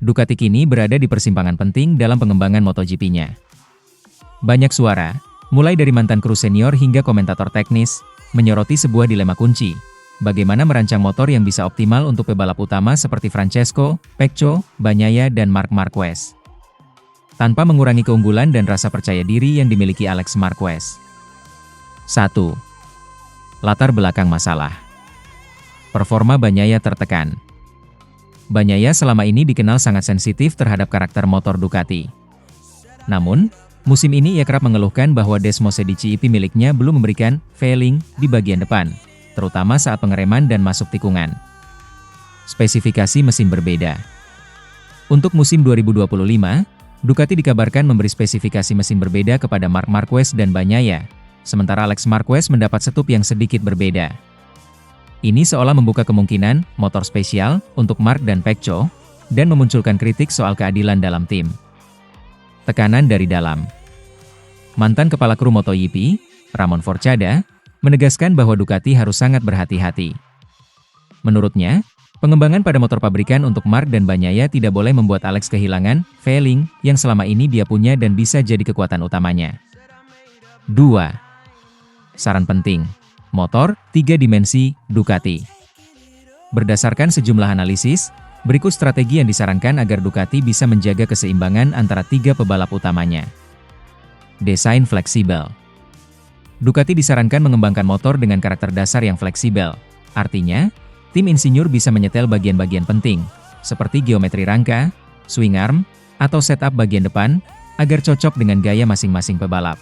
Ducati kini berada di persimpangan penting dalam pengembangan MotoGP-nya. Banyak suara, mulai dari mantan kru senior hingga komentator teknis, menyoroti sebuah dilema kunci. Bagaimana merancang motor yang bisa optimal untuk pebalap utama seperti Francesco, Pecco, Bagnaia dan Marc Marquez, tanpa mengurangi keunggulan dan rasa percaya diri yang dimiliki Alex Marquez. 1. Latar belakang masalah. Performa Bagnaia tertekan. Bagnaia selama ini dikenal sangat sensitif terhadap karakter motor Ducati. Namun, musim ini ia kerap mengeluhkan bahwa Desmo Sedici EP miliknya belum memberikan feeling di bagian depan, terutama saat pengereman dan masuk tikungan. Spesifikasi mesin berbeda. Untuk musim 2025, Ducati dikabarkan memberi spesifikasi mesin berbeda kepada Marc Marquez dan Bagnaia, sementara Alex Marquez mendapat setup yang sedikit berbeda. Ini seolah membuka kemungkinan motor spesial untuk Marc dan Pecco, dan memunculkan kritik soal keadilan dalam tim. Tekanan dari dalam. Mantan kepala kru MotoGP, Ramon Forcada, menegaskan bahwa Ducati harus sangat berhati-hati. Menurutnya, pengembangan pada motor pabrikan untuk Marc dan Bagnaia tidak boleh membuat Alex kehilangan feeling yang selama ini dia punya dan bisa jadi kekuatan utamanya. 2. Saran penting. Motor 3 dimensi Ducati. Berdasarkan sejumlah analisis, berikut strategi yang disarankan agar Ducati bisa menjaga keseimbangan antara 3 pebalap utamanya. Desain fleksibel. Ducati disarankan mengembangkan motor dengan karakter dasar yang fleksibel. Artinya, tim insinyur bisa menyetel bagian-bagian penting, seperti geometri rangka, swing arm, atau setup bagian depan, agar cocok dengan gaya masing-masing pebalap.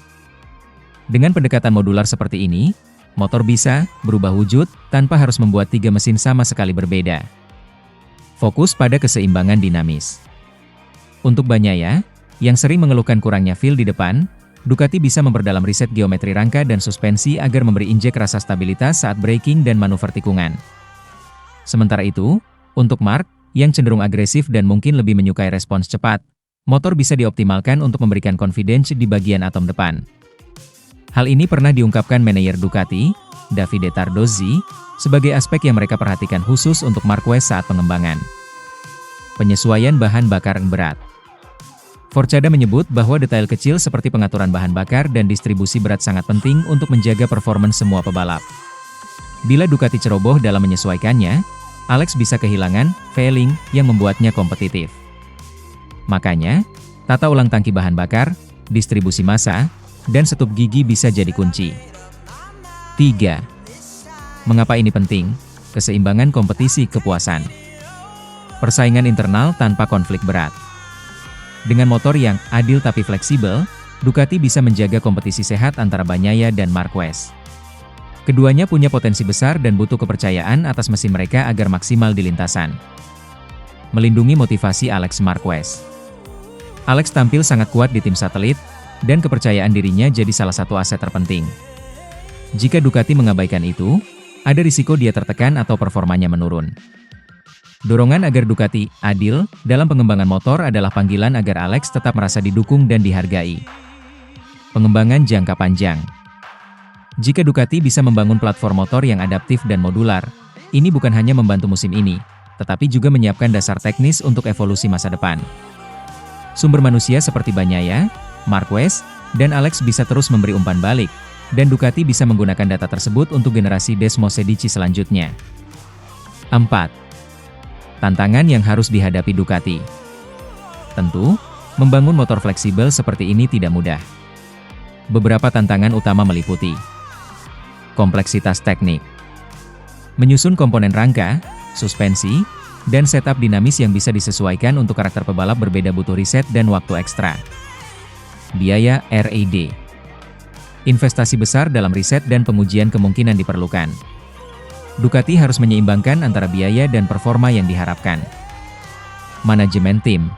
Dengan pendekatan modular seperti ini, motor bisa berubah wujud tanpa harus membuat 3 mesin sama sekali berbeda. Fokus pada keseimbangan dinamis. Untuk Bagnaia, yang sering mengeluhkan kurangnya feel di depan, Ducati bisa memperdalam riset geometri rangka dan suspensi agar memberi injek rasa stabilitas saat braking dan manuver tikungan. Sementara itu, untuk Marc, yang cenderung agresif dan mungkin lebih menyukai respons cepat, motor bisa dioptimalkan untuk memberikan confidence di bagian atom depan. Hal ini pernah diungkapkan manajer Ducati, Davide Tardozzi, sebagai aspek yang mereka perhatikan khusus untuk Marquez saat pengembangan. Penyesuaian bahan bakar berat. Forcada menyebut bahwa detail kecil seperti pengaturan bahan bakar dan distribusi berat sangat penting untuk menjaga performance semua pebalap. Bila Ducati ceroboh dalam menyesuaikannya, Alex bisa kehilangan feeling yang membuatnya kompetitif. Makanya, tata ulang tangki bahan bakar, distribusi massa, dan setup gigi bisa jadi kunci. 3. Mengapa ini penting? Keseimbangan kompetisi kepuasan. Persaingan internal tanpa konflik berat. Dengan motor yang adil tapi fleksibel, Ducati bisa menjaga kompetisi sehat antara Bagnaia dan Marquez. Keduanya punya potensi besar dan butuh kepercayaan atas mesin mereka agar maksimal di lintasan. Melindungi motivasi Alex Marquez. Alex tampil sangat kuat di tim satelit, dan kepercayaan dirinya jadi salah satu aset terpenting. Jika Ducati mengabaikan itu, ada risiko dia tertekan atau performanya menurun. Dorongan agar Ducati adil dalam pengembangan motor adalah panggilan agar Alex tetap merasa didukung dan dihargai. Pengembangan jangka panjang. Jika Ducati bisa membangun platform motor yang adaptif dan modular, ini bukan hanya membantu musim ini, tetapi juga menyiapkan dasar teknis untuk evolusi masa depan. Sumber manusia seperti Bagnaia, Marquez, dan Alex bisa terus memberi umpan balik, dan Ducati bisa menggunakan data tersebut untuk generasi Desmo Sedici selanjutnya. 4. Tantangan yang harus dihadapi Ducati. Tentu, membangun motor fleksibel seperti ini tidak mudah. Beberapa tantangan utama meliputi kompleksitas teknik, menyusun komponen rangka, suspensi, dan setup dinamis yang bisa disesuaikan untuk karakter pebalap berbeda butuh riset dan waktu ekstra. Biaya R&D. Investasi besar dalam riset dan pengujian kemungkinan diperlukan. Ducati harus menyeimbangkan antara biaya dan performa yang diharapkan. Manajemen tim.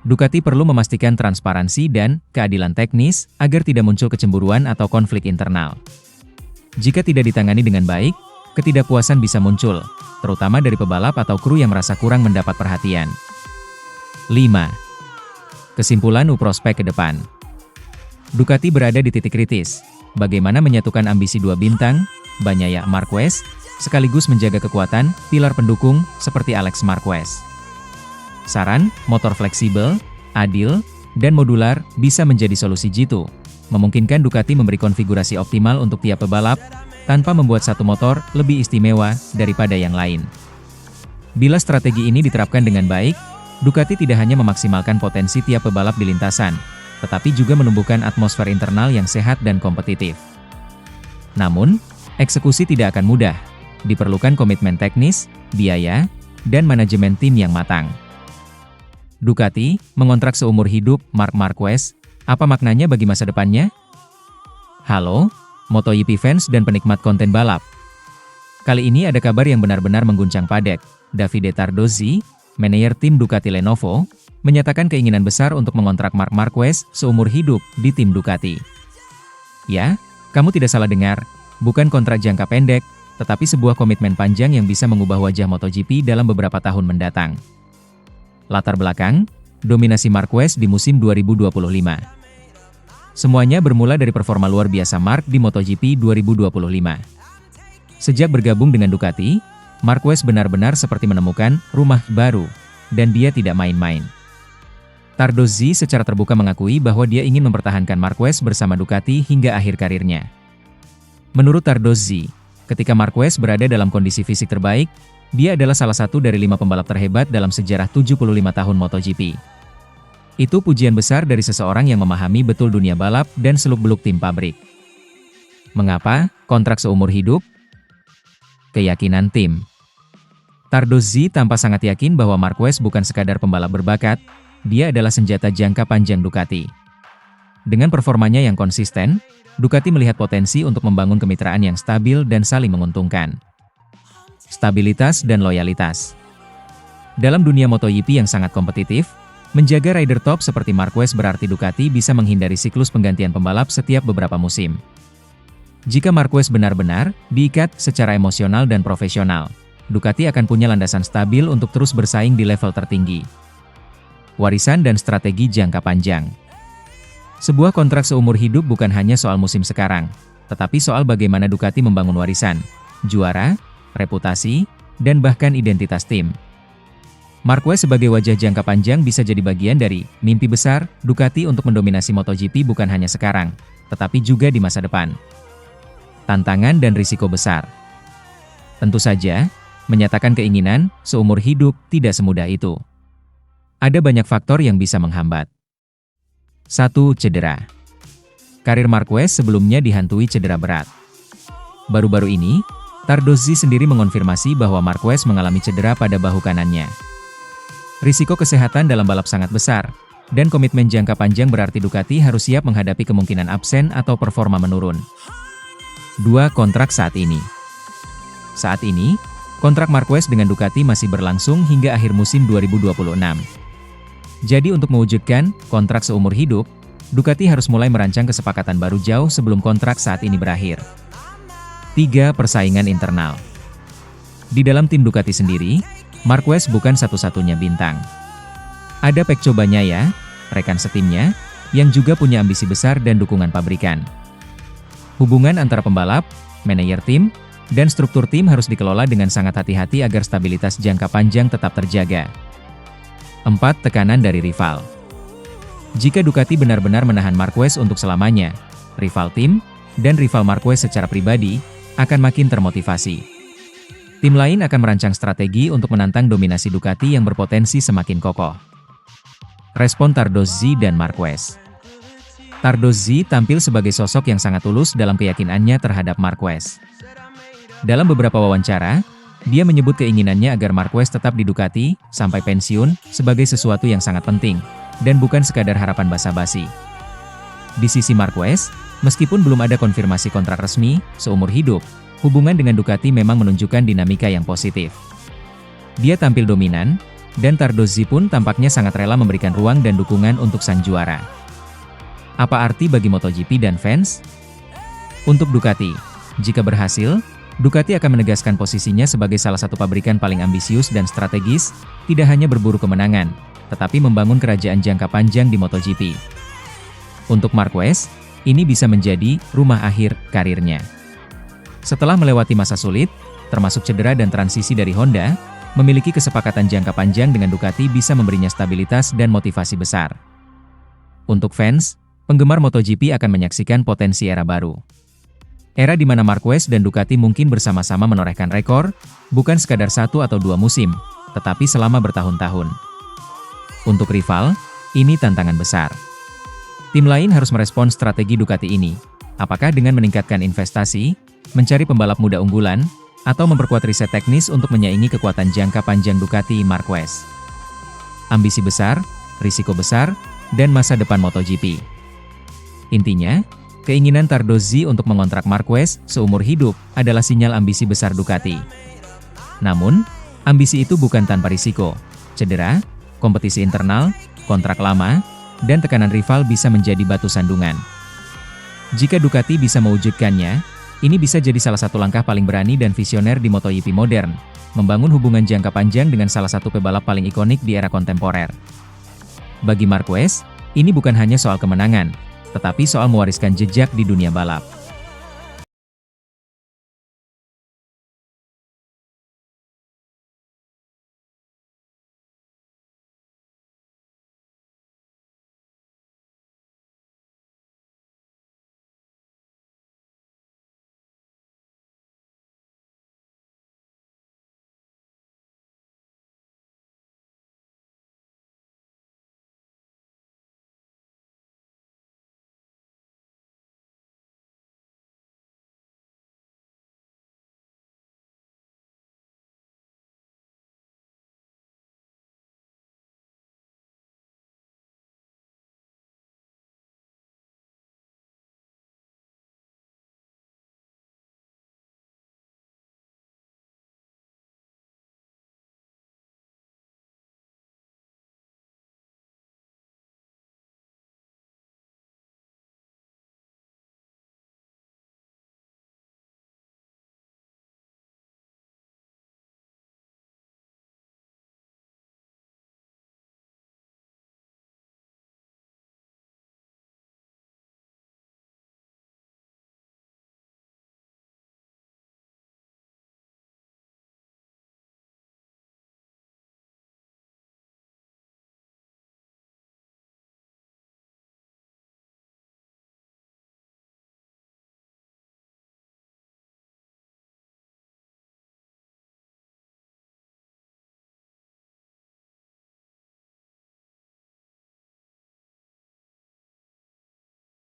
Ducati perlu memastikan transparansi dan keadilan teknis agar tidak muncul kecemburuan atau konflik internal. Jika tidak ditangani dengan baik, ketidakpuasan bisa muncul, terutama dari pebalap atau kru yang merasa kurang mendapat perhatian. 5. Kesimpulan prospek ke depan. Ducati berada di titik kritis. Bagaimana menyatukan ambisi 2 bintang, Bagnaia Marquez, sekaligus menjaga kekuatan pilar pendukung seperti Alex Marquez. Saran, motor fleksibel, adil, dan modular bisa menjadi solusi jitu, memungkinkan Ducati memberi konfigurasi optimal untuk tiap pebalap, tanpa membuat satu motor lebih istimewa daripada yang lain. Bila strategi ini diterapkan dengan baik, Ducati tidak hanya memaksimalkan potensi tiap pebalap di lintasan, tetapi juga menumbuhkan atmosfer internal yang sehat dan kompetitif. Namun, eksekusi tidak akan mudah. Diperlukan komitmen teknis, biaya, dan manajemen tim yang matang. Ducati mengontrak seumur hidup Marc Marquez. Apa maknanya bagi masa depannya? Halo, MotoGP fans dan penikmat konten balap. Kali ini ada kabar yang benar-benar mengguncang padek. Davide Tardozzi, manajer tim Ducati Lenovo, menyatakan keinginan besar untuk mengontrak Marc Marquez seumur hidup di tim Ducati. Ya, kamu tidak salah dengar, bukan kontrak jangka pendek, tetapi sebuah komitmen panjang yang bisa mengubah wajah MotoGP dalam beberapa tahun mendatang. Latar belakang, dominasi Marquez di musim 2025. Semuanya bermula dari performa luar biasa Marc di MotoGP 2025. Sejak bergabung dengan Ducati, Marquez benar-benar seperti menemukan rumah baru, dan dia tidak main-main. Tardozzi secara terbuka mengakui bahwa dia ingin mempertahankan Marquez bersama Ducati hingga akhir karirnya. Menurut Tardozzi, ketika Marquez berada dalam kondisi fisik terbaik, dia adalah salah satu dari 5 pembalap terhebat dalam sejarah 75 tahun MotoGP. Itu pujian besar dari seseorang yang memahami betul dunia balap dan seluk-beluk tim pabrik. Mengapa kontrak seumur hidup? Keyakinan tim. Tardozzi tampak sangat yakin bahwa Marquez bukan sekadar pembalap berbakat, dia adalah senjata jangka panjang Ducati. Dengan performanya yang konsisten, Ducati melihat potensi untuk membangun kemitraan yang stabil dan saling menguntungkan. Stabilitas dan loyalitas. Dalam dunia MotoGP yang sangat kompetitif, menjaga rider top seperti Marquez berarti Ducati bisa menghindari siklus penggantian pembalap setiap beberapa musim. Jika Marquez benar-benar diikat secara emosional dan profesional, Ducati akan punya landasan stabil untuk terus bersaing di level tertinggi. Warisan dan strategi jangka panjang. Sebuah kontrak seumur hidup bukan hanya soal musim sekarang, tetapi soal bagaimana Ducati membangun warisan, juara, reputasi, dan bahkan identitas tim. Marquez sebagai wajah jangka panjang bisa jadi bagian dari mimpi besar Ducati untuk mendominasi MotoGP bukan hanya sekarang, tetapi juga di masa depan. Tantangan dan risiko besar. Tentu saja, menyatakan keinginan seumur hidup tidak semudah itu. Ada banyak faktor yang bisa menghambat. 1. Cedera. Karir Marquez sebelumnya dihantui cedera berat. Baru-baru ini, Tardozzi sendiri mengonfirmasi bahwa Marquez mengalami cedera pada bahu kanannya. Risiko kesehatan dalam balap sangat besar, dan komitmen jangka panjang berarti Ducati harus siap menghadapi kemungkinan absen atau performa menurun. 2. Kontrak saat ini. Saat ini, kontrak Marquez dengan Ducati masih berlangsung hingga akhir musim 2026. Jadi untuk mewujudkan kontrak seumur hidup, Ducati harus mulai merancang kesepakatan baru jauh sebelum kontrak saat ini berakhir. 3. Persaingan internal. Di dalam tim Ducati sendiri, Marquez bukan satu-satunya bintang. Ada Pecco Bagnaia, rekan setimnya, yang juga punya ambisi besar dan dukungan pabrikan. Hubungan antara pembalap, manajer tim, dan struktur tim harus dikelola dengan sangat hati-hati agar stabilitas jangka panjang tetap terjaga. 4. Tekanan dari rival. Jika Ducati benar-benar menahan Marquez untuk selamanya, rival tim, dan rival Marquez secara pribadi, akan makin termotivasi. Tim lain akan merancang strategi untuk menantang dominasi Ducati yang berpotensi semakin kokoh. Respon Tardozzi dan Marquez. Tardozzi tampil sebagai sosok yang sangat tulus dalam keyakinannya terhadap Marquez. Dalam beberapa wawancara, dia menyebut keinginannya agar Marquez tetap di Ducati sampai pensiun sebagai sesuatu yang sangat penting, dan bukan sekadar harapan basa-basi. Di sisi Marquez, meskipun belum ada konfirmasi kontrak resmi seumur hidup, hubungan dengan Ducati memang menunjukkan dinamika yang positif. Dia tampil dominan, dan Tardozzi pun tampaknya sangat rela memberikan ruang dan dukungan untuk sang juara. Apa arti bagi MotoGP dan fans? Untuk Ducati, jika berhasil, Ducati akan menegaskan posisinya sebagai salah satu pabrikan paling ambisius dan strategis, tidak hanya berburu kemenangan, tetapi membangun kerajaan jangka panjang di MotoGP. Untuk Marquez, ini bisa menjadi rumah akhir karirnya. Setelah melewati masa sulit, termasuk cedera dan transisi dari Honda, memiliki kesepakatan jangka panjang dengan Ducati bisa memberinya stabilitas dan motivasi besar. Untuk fans, penggemar MotoGP akan menyaksikan potensi era baru. Era di mana Marquez dan Ducati mungkin bersama-sama menorehkan rekor, bukan sekadar 1 atau 2 musim, tetapi selama bertahun-tahun. Untuk rival, ini tantangan besar. Tim lain harus merespons strategi Ducati ini, apakah dengan meningkatkan investasi, mencari pembalap muda unggulan, atau memperkuat riset teknis untuk menyaingi kekuatan jangka panjang Ducati Marquez. Ambisi besar, risiko besar, dan masa depan MotoGP. Intinya, keinginan Tardozzi untuk mengontrak Marquez seumur hidup adalah sinyal ambisi besar Ducati. Namun, ambisi itu bukan tanpa risiko. Cedera, kompetisi internal, kontrak lama, dan tekanan rival bisa menjadi batu sandungan. Jika Ducati bisa mewujudkannya, ini bisa jadi salah satu langkah paling berani dan visioner di MotoGP modern, membangun hubungan jangka panjang dengan salah satu pebalap paling ikonik di era kontemporer. Bagi Marquez, ini bukan hanya soal kemenangan, tetapi soal mewariskan jejak di dunia balap.